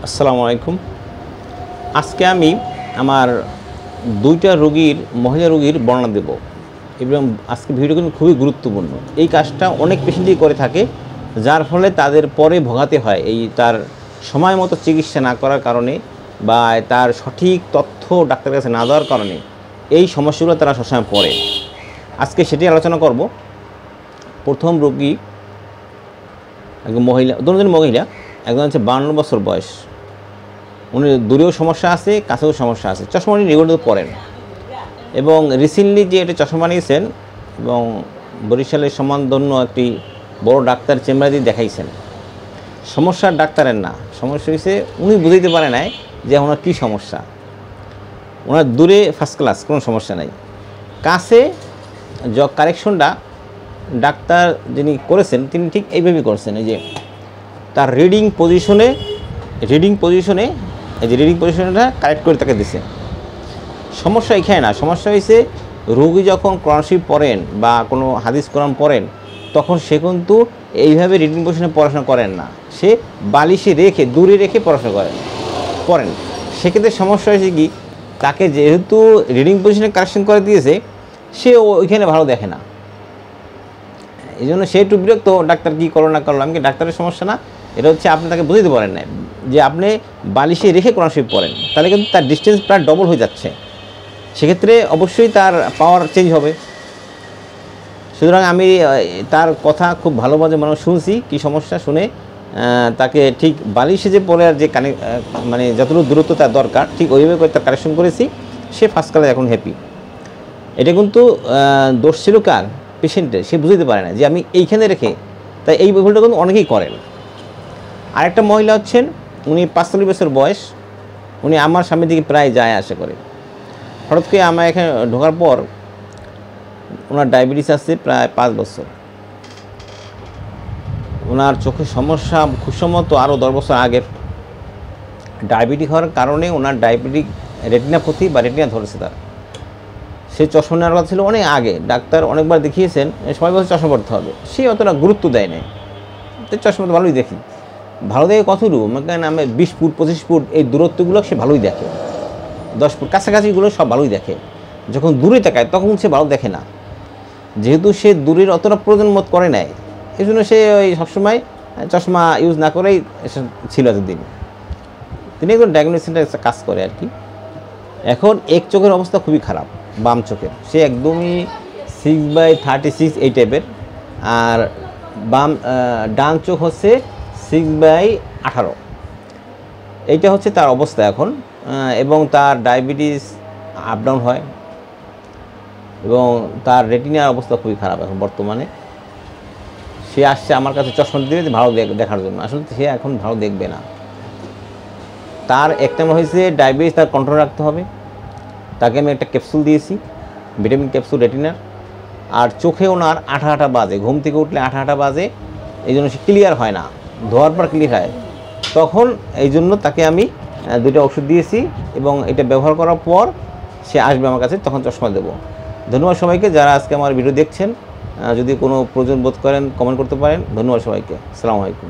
আসসালামু আলাইকুম। আজকে আমি আমার দুইটা মহিলা রোগীর বর্ণনা দেব এবং আজকে ভিডিও কিন্তু খুবই গুরুত্বপূর্ণ। এই কাজটা অনেক পেশেন্টই করে থাকে, যার ফলে তাদের পরে ভোগাতে হয় এই তার সময় মতো চিকিৎসা না করার কারণে বা তার সঠিক তথ্য ডাক্তারের কাছে না দেওয়ার কারণে এই সমস্যাগুলো তারা সবসময় পড়ে। আজকে সেটি আলোচনা করব। প্রথম রোগী একজন মহিলা, দুজন মহিলা, একজন হচ্ছে 52 বছর বয়স। উনি দূরেও সমস্যা আছে, কাছেও সমস্যা আছে। চশমা উনি রেগুলার পরেন এবং রিসেন্টলি যে এটা চশমা নিয়েছেন এবং বরিশালের সম্মানধন্য একটি বড় ডাক্তার চেম্বারে দিয়ে দেখাইছেন। সমস্যা ডাক্তারের না, সমস্যা হয়েছে উনি বুঝাইতে পারে নাই যে ওনার কী সমস্যা। ওনার দূরে ফার্স্ট ক্লাস, কোনো সমস্যা নাই। কাছে কারেকশনটা ডাক্তার যিনি করেছেন তিনি ঠিক এইভাবেই করেছেন। এই যে তার রিডিং পজিশনে এই যে রিডিং পজিশনটা কারেক্ট করে তাকে দিছে। সমস্যা এখানে না, সমস্যা হয়েছে রোগী যখন কোরআন শরীফ পড়েন বা কোনো হাদিস কোরআন পড়েন তখন সে কিন্তু এইভাবে রিডিং পজিশনে পড়াশোনা করেন না, সে বালিশে রেখে দূরে রেখে পড়াশোনা পড়েন। সেক্ষেত্রে সমস্যা হয়েছে কি, তাকে যেহেতু রিডিং পজিশনে কারেকশন করে দিয়েছে সে ওইখানে ভালো দেখে না, এই জন্য সে একটু বিরক্ত। ডাক্তার কী করলো না করলো, আমি কি ডাক্তারের সমস্যা না, এটা হচ্ছে আপনি তাকে বুঝতে পারেন না যে আপনি বালিশে রেখে কোরআন শরীফ পড়েন, তাহলে কিন্তু তার ডিস্টেন্স প্রায় ডবল হয়ে যাচ্ছে। সেক্ষেত্রে অবশ্যই তার পাওয়ার চেঞ্জ হবে। সুতরাং আমি তার কথা খুব ভালোভাবে শুনছি, কী সমস্যা শুনে তাকে ঠিক বালিশে যে পড়ে আর যে মানে যতটুকু দূরত্ব তার দরকার ঠিক ওইভাবে করে তার কারেকশন করেছি। সে ফার্স্ট ক্লাস এখন হ্যাপি। এটা কিন্তু দোষ ছিল কার, পেশেন্টের। সে বুঝতে পারে না যে আমি এইখানে রেখে, তাই এই ভুলটা কিন্তু অনেকেই করেন। আরেকটা মহিলা হচ্ছেন, উনি 45 বছর বয়স। উনি আমার সামনের দিকে প্রায় যায় আসা করে। হঠাৎ করে আমার এখানে ঢোকার পর ওনার ডায়াবেটিস আছে প্রায় 5 বছর। ওনার চোখের সমস্যা খুব সম্ভবত আরও 10 বছর আগের। ডায়াবেটিক হওয়ার কারণে ওনার ডায়াবেটিক রেটিনাপথি বা রেটিনা ধরেছে তার। সে চশমা নেওয়ার কথা ছিল অনেক আগে, ডাক্তার অনেকবার দেখিয়েছেন, সবাই বলছে চশমা পড়তে হবে। সে অতটা গুরুত্ব দেয় না, তো চশমা তো ভালোই দেখি। ভালো দেখে কতটুকু, আমি 20 ফুট 25 ফুট এই দূরত্বগুলো সে ভালোই দেখে, 10 ফুট কাছাকাছিগুলো সব ভালোই দেখে। যখন দূরে তাকায় তখন সে ভালো দেখে না, যেহেতু সে দূরের অতটা প্রয়োজন মত করে নেয়, এই জন্য সে ওই সবসময় চশমা ইউজ না করেই ছিল এতদিন। তিনি একজন ডায়াগনোসিস সেন্টারে কাজ করে আর কি। এখন এক চোখের অবস্থা খুবই খারাপ, বাম চোখের। সে একদমই 6/36 এই টাইপের, আর ডান চোখ হচ্ছে 6/18। এইটা হচ্ছে তার অবস্থা এখন। এবং তার ডায়াবেটিস আপ ডাউন হয় এবং তার রেটিনার অবস্থা খুবই খারাপ এখন বর্তমানে। সে আসছে আমার কাছে চশমা দিতে ভালো দেখার জন্য, আসলে সে এখন ভালো দেখবে না। তার একটা হয়েছে ডায়াবেটিস, তার কন্ট্রোল রাখতে হবে। তাকে আমি একটা ক্যাপসুল দিয়েছি, ভিটামিন ক্যাপসুল রেটিনার। আর চোখে ওনার আঠা বাজে, ঘুম থেকে উঠলে আঠা বাজে, এই জন্য সে ক্লিয়ার হয় না, ধোয়ার পর ক্লিয়ার হয়। তখন এই জন্য তাকে আমি 2টা ওষুধ দিয়েছি এবং এটা ব্যবহার করার পর সে আসবে আমার কাছে, তখন চশমা দেবো। ধন্যবাদ সবাইকে যারা আজকে আমার ভিডিও দেখছেন। যদি কোনো প্রয়োজন বোধ করেন কমেন্ট করতে পারেন। ধন্যবাদ সবাইকে। আসসালামু আলাইকুম।